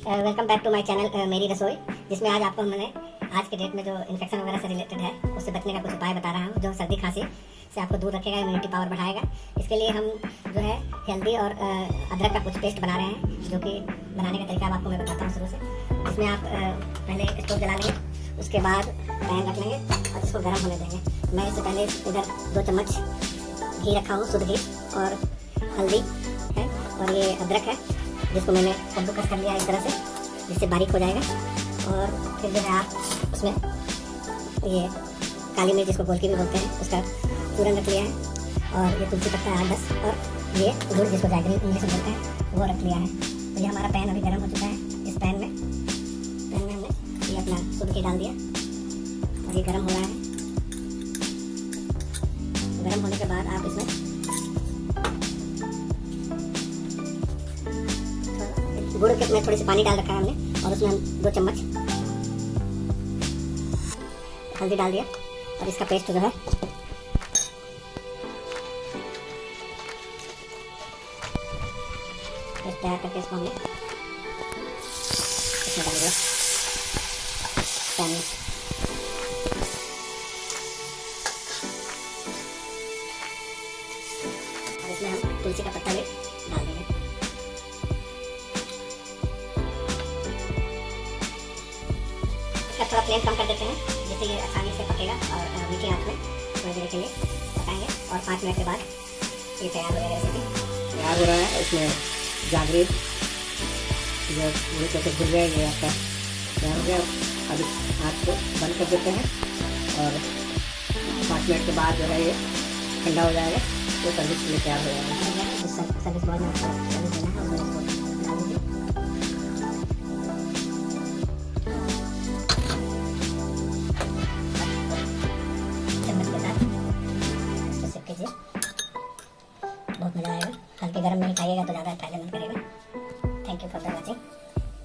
Welcome back to my channel मेरी रसोई, जिसमें आज आपको मैंने आज के डेट में जो इन्फेक्शन वगैरह से रिलेटेड है उससे बचने का कुछ उपाय बता रहा हूँ, जो सर्दी खांसी से आपको दूर रखेगा, इम्यूनिटी पावर बढ़ाएगा। इसके लिए हम जो है हेल्दी और अदरक का कुछ पेस्ट बना रहे हैं, जो कि बनाने का तरीका आपको मैं बताता हूँ शुरू से। इसमें आप पहले स्टोव जला लेंगे, उसके बाद पैन रख लेंगे और इसको गर्म होने देंगे। मैं इससे पहले इधर 2 चम्मच घी रखा हूँ, शुद्ध घी, और हल्दी है और ये अदरक है जिसको मैंने कद्दूकस कर लिया है इस तरह से, जिससे बारीक हो जाएगा। और फिर जो है आप उसमें ये काली मिर्च, जिसको गोलकी भी बोलते हैं, उसका चूरन रख लिया है, और ये तुलसी पत्ता 8-10, और ये गुड़, जिसको जैगरी इंग्लिश में बोलते हैं, वो रख लिया है। तो ये हमारा पैन अभी गर्म हो चुका है। इस पैन में हमने ये अपना शुद्ध घी डाल दिया और ये गर्म हो रहा है। गर्म होने के बाद आप इसमें गुड़ के में थोड़ी सी पानी डाल रखा है हमने, और उसमें हम 2 चम्मच हल्दी डाल दिया, और इसका पेस्ट जो है पेस्ट तैयार करके इसको हमने इसमें डाल दिया पैन में। और इसमें हम तुलसी का पत्ता भी डाल देंगे। इसका थोड़ा फ्लेम कम कर देते हैं, जिससे ये आसानी से पकेगा, और मीठी आंच में थोड़ी देर के लिए पकाएंगे, और 5 मिनट के बाद ये तैयार हो जाएगा। रेसिपी तैयार हो रहा है। इसमें जागरी जो पूरी तरह से भुल जाएगी, आपका तैयार हो गया। अब इस आँच को बंद कर देते हैं, और 5 मिनट के बाद जो है ये ठंडा हो जाएगा, तो सर्विस के लिए तैयार हो जाएगा। सर्विस बॉल में आपको सर्विस देना है, और इसको डाल दीजिए। चम्मच के साथ इसको सिप कीजिए, बहुत मज़ा आएगा। हल्के गर्म में ही खाइएगा तो ज़्यादा फायदेमंद करेगा। Thank you for the watching.